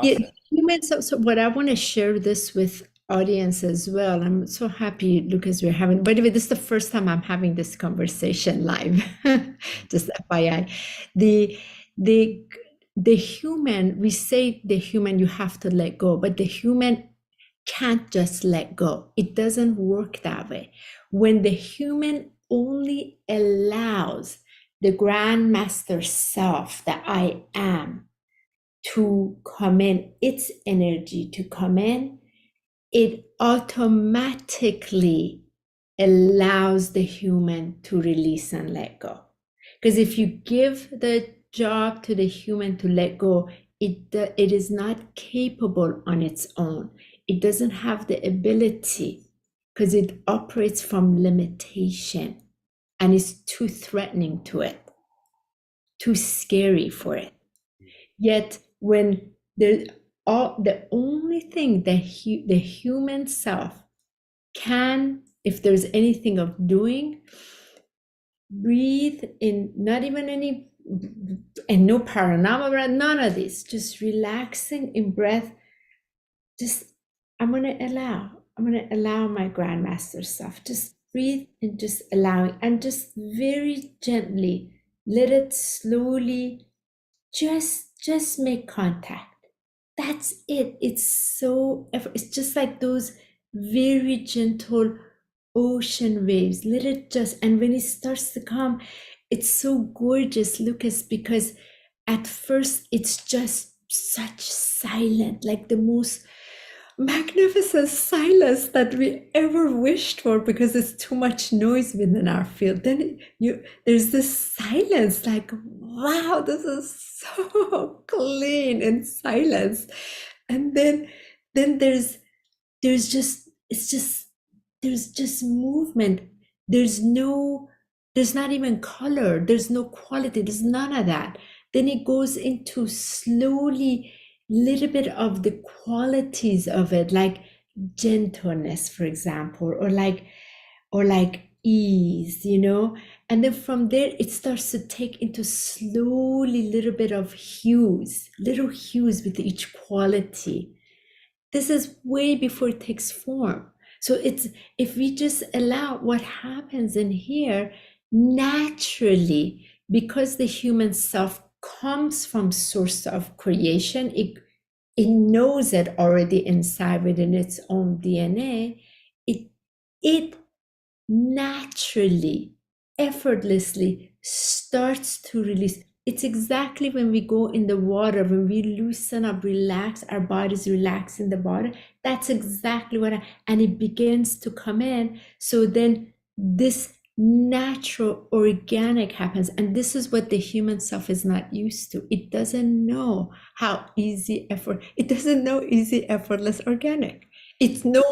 [SPEAKER 1] Yeah,
[SPEAKER 2] process.
[SPEAKER 1] humans. So what I want to share this with audience as well. I'm so happy, Lucas, we're having. By the way, this is the first time I'm having this conversation live. Just FYI, the the the human. We say the human. You have to let go, but the human can't just let go. It doesn't work that way. When the human only allows the grandmaster self, the I am, to come in, its energy to come in, it automatically allows the human to release and let go. Because if you give the job to the human to let go, it is not capable on its own. It doesn't have the ability, because it operates from limitation and is too threatening to it, too scary for it. Yet when the only thing that the human self can, if there's anything of doing, breathe in, not even any, and no paranama, none of this, just relaxing in breath. Just I'm gonna allow my grandmaster self, just breathe and just allowing, and just very gently let it slowly just make contact. That's it. It's so it's just like those very gentle ocean waves. Let it just, and when it starts to come, it's so gorgeous, Lucas, because at first it's just such silent, like the most magnificent silence that we ever wished for, because there's too much noise within our field. Then there's this silence, like, wow, this is so clean and silence. And then there's it's just there's just movement. there's no there's not even color, there's no quality, there's none of that. Then it goes into slowly little bit of the qualities of it, like gentleness, for example, or like ease, and then from there it starts to take into slowly little bit of hues, little hues with each quality. This is way before it takes form. So it's, if we just allow what happens in here naturally, because the human self comes from source of creation, it knows it already inside within its own DNA. It naturally, effortlessly starts to release. It's exactly when we go in the water, when we loosen up, relax, our bodies relax in the body. That's exactly and it begins to come in. So then this natural, organic happens. And this is what the human self is not used to. It doesn't know it doesn't know easy, effortless, organic. It's known,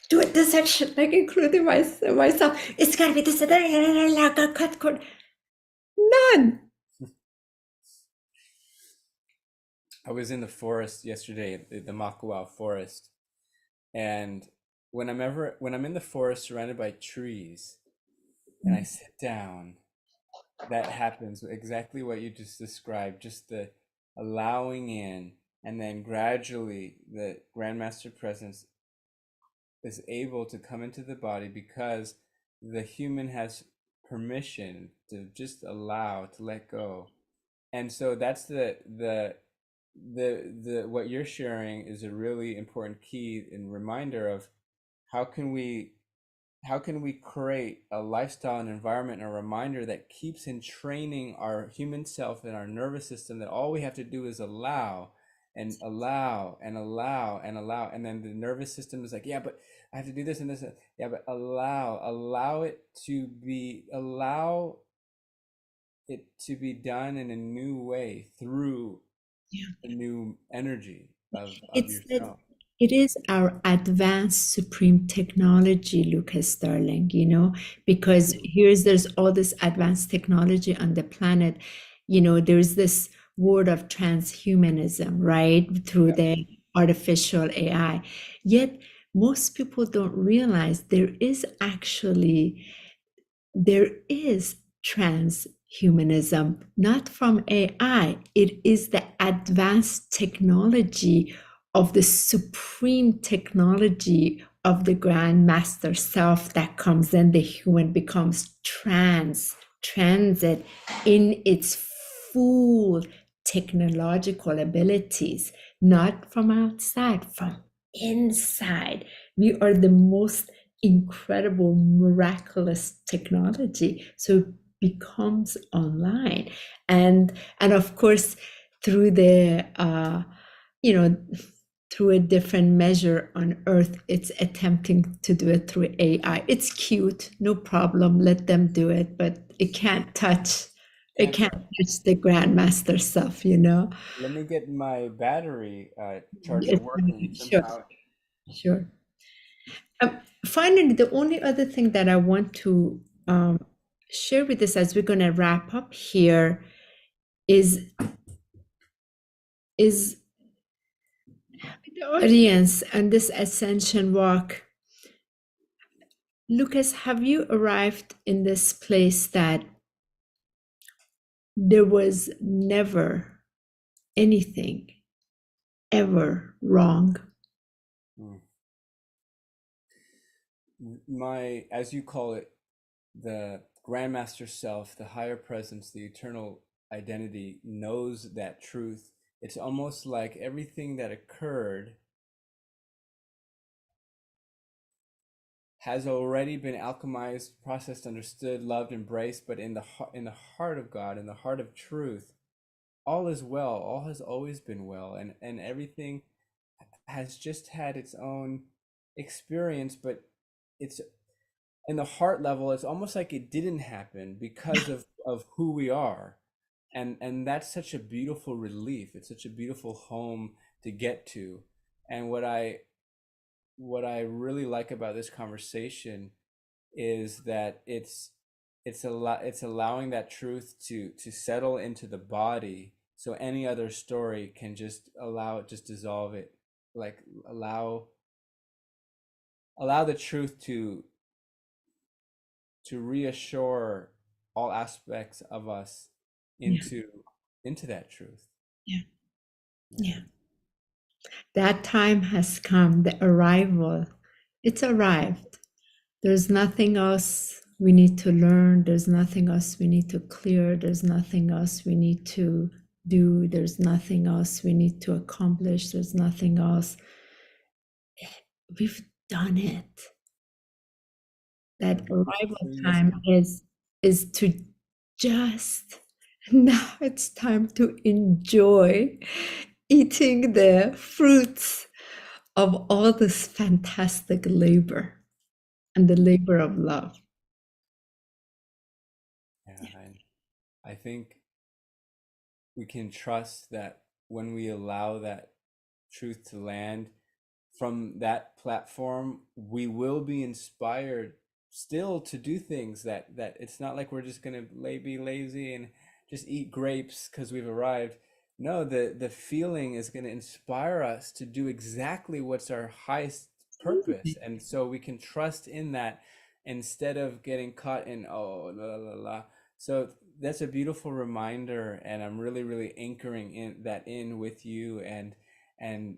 [SPEAKER 1] do it this action, like including myself. It's gotta be this, cut. None.
[SPEAKER 2] I was in the forest yesterday, the Makawao forest, and when I'm in the forest surrounded by trees and I sit down, that happens exactly what you just described, just the allowing in, and then gradually the Grandmaster Presence is able to come into the body because the human has permission to just allow, to let go. And so that's the the what you're sharing is a really important key and reminder of how can we how can we create a lifestyle and environment and a reminder that keeps entraining our human self and our nervous system that all we have to do is allow and allow and allow and allow, and then the nervous system is like, yeah, but I have to do this and this, yeah, but allow it to be, allow it to be done in a new way through
[SPEAKER 1] Yeah.
[SPEAKER 2] a new energy of
[SPEAKER 1] It's that
[SPEAKER 2] yourself.
[SPEAKER 1] it is our advanced supreme technology, Lucas Darling, because there's all this advanced technology on the planet. There's this word of transhumanism, right? Through
[SPEAKER 2] Yeah.
[SPEAKER 1] the artificial AI. Yet most people don't realize there is transhumanism, not from AI. It is the advanced technology of the supreme technology of the Grand Master Self that comes in. The human becomes transit in its full technological abilities, not from outside, from inside. We are the most incredible, miraculous technology. So it becomes online, and of course, through the you know through a different measure on Earth, it's attempting to do it through AI. It's cute, no problem. Let them do it, but it can't touch. It
[SPEAKER 2] Can't
[SPEAKER 1] can't
[SPEAKER 2] touch.
[SPEAKER 1] touch the Grandmaster stuff.
[SPEAKER 2] Let me get my battery charger working
[SPEAKER 1] Sure,
[SPEAKER 2] somehow.
[SPEAKER 1] sure. Finally, the only other thing that I want to share with us as we're going to wrap up here is is the audience and this ascension walk. Lucas, have you arrived in this place that there was never anything ever wrong?
[SPEAKER 2] Mm. My, as you call it, the Grandmaster Self, the higher presence, the eternal identity knows that truth. It's almost like everything that occurred has already been alchemized, processed, understood, loved, embraced, but in the heart of God, in the heart of truth, all is well. All has always been well, and everything has just had its own experience, but it's in the heart level, it's almost like it didn't happen because of who we are. And that's such a beautiful relief. It's such a beautiful home to get to. And what I really like about this conversation is that it's allowing that truth to settle into the body, so any other story can just allow it, just dissolve it, like allow the truth to reassure all aspects of us
[SPEAKER 1] Yeah,
[SPEAKER 2] into that truth.
[SPEAKER 1] yeah,
[SPEAKER 2] Yeah.
[SPEAKER 1] yeah. That time has come, the arrival. It's arrived. There's nothing else we need to learn. There's nothing else we need to clear. There's nothing else we need to do. There's nothing else we need to accomplish. There's nothing else. We've done it. That arrival
[SPEAKER 2] So easy.
[SPEAKER 1] time is to just now it's time to enjoy eating the fruits of all this fantastic labor and the labor of love.
[SPEAKER 2] Yeah, and I think we can trust that when we allow that truth to land from that platform, we will be inspired still to do things that it's not like we're just gonna be lazy and just eat grapes because we've arrived. No, the feeling is going to inspire us to do exactly what's our highest purpose, and so we can trust in that instead of getting caught in, oh, la la la. So that's a beautiful reminder, and I'm really really anchoring in that in with you, and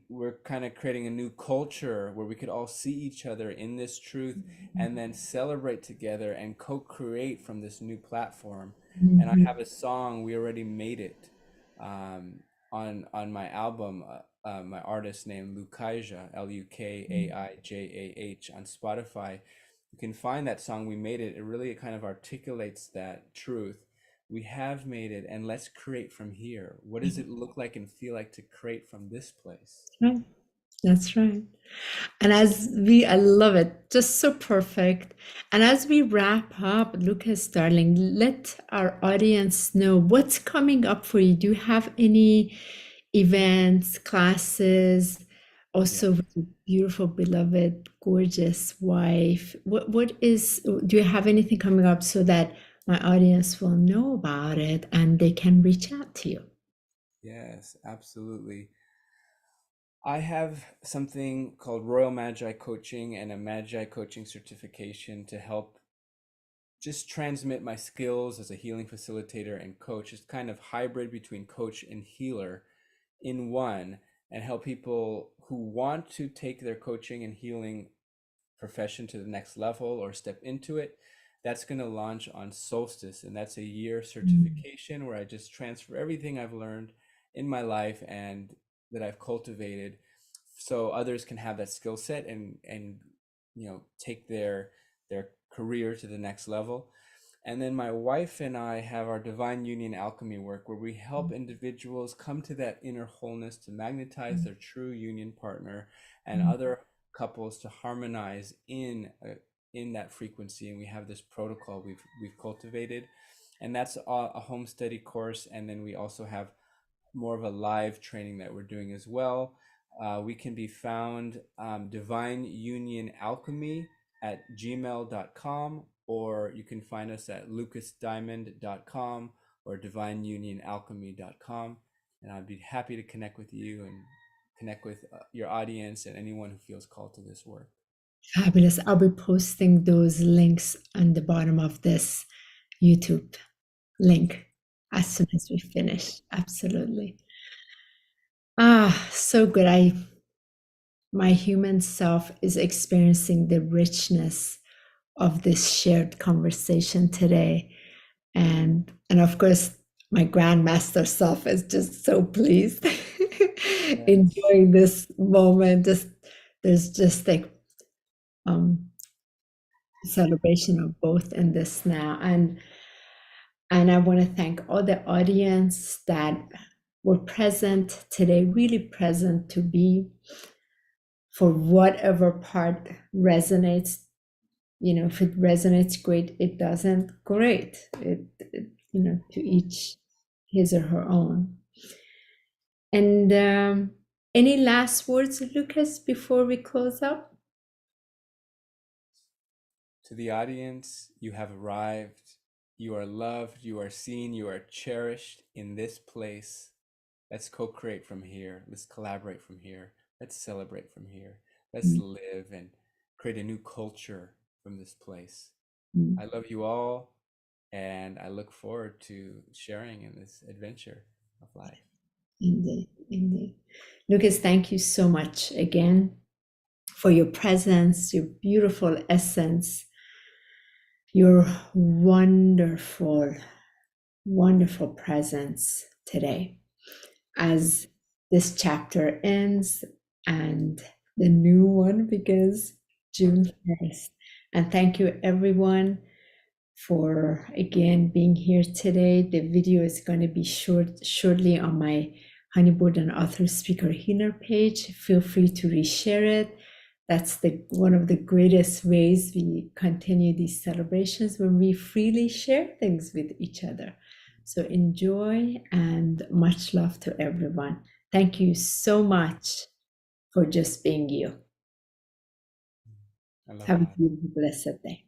[SPEAKER 2] we're kind of creating a new culture where we could all see each other in this truth and then celebrate together and co-create from this new platform. And I
[SPEAKER 1] Mhm.
[SPEAKER 2] have a song, We Already Made It, um, on my album, my artist named Lukaija, Lukaijah on Spotify. You can find that song. We made it. It really kind of articulates that truth. We have made it, and let's create from here. What does it look like and feel like to create from this place?
[SPEAKER 1] Right. That's right. And I love it, just so perfect. And as we wrap up, Lucas, darling, let our audience know what's coming up for you. Do you have any events, classes,
[SPEAKER 2] Yeah.
[SPEAKER 1] also with your beautiful, beloved, gorgeous wife? Do you have anything coming up so that my audience will know about it and they can reach out to you?
[SPEAKER 2] Yes, absolutely. I have something called Royal Magi Coaching and a Magi Coaching certification to help just transmit my skills as a healing facilitator and coach. It's kind of hybrid between coach and healer in one, and help people who want to take their coaching and healing profession to the next level or step into it. That's going to launch on Solstice, and that's a year certification where I just transfer everything I've learned in my life and that I've cultivated, so others can have that skill set and take their career to the next level. And then my wife and I have our Divine Union Alchemy work, where we help individuals come to that inner wholeness, to magnetize their true union partner, and other couples to harmonize in that frequency. And we have this protocol we've cultivated, and that's a home study course. And then we also have more of a live training that we're doing as well. We can be found Divine Union Alchemy at gmail.com, or you can find us at lucasdiamond.com or divineunionalchemy.com. And I'd be happy to connect with you and connect with your audience and anyone who feels called to this work.
[SPEAKER 1] Fabulous. I'll be posting those links on the bottom of this YouTube link as soon as we finish. Absolutely. So good. My human self is experiencing the richness of this shared conversation today. And of course, my grandmaster self is just so pleased, enjoying this moment. There's just like celebration of both in this now. And I want to thank all the audience that were present today, really present to be, for whatever part resonates. If it resonates, great. It doesn't, great. To each his or her own. And any last words, Lucas, before we close up?
[SPEAKER 2] To the audience, you have arrived. You are loved, you are seen, you are cherished in this place. Let's co-create from here. Let's collaborate from here. Let's celebrate from here. Let's live and create a new culture from this place. I love you all, and I look forward to sharing in this adventure of life.
[SPEAKER 1] Indeed, indeed. Lucas, thank you so much again for your presence, your beautiful essence, your wonderful, wonderful presence today as this chapter ends and the new one begins June 1st. And thank you, everyone, for again being here today. The video is going to be shortly on my HoniBoard and Author Speaker Healer page. Feel free to reshare it. That's one of the greatest ways we continue these celebrations, when we freely share things with each other. So enjoy, and much love to everyone. Thank you so much for just being you. Have a beautiful, blessed day.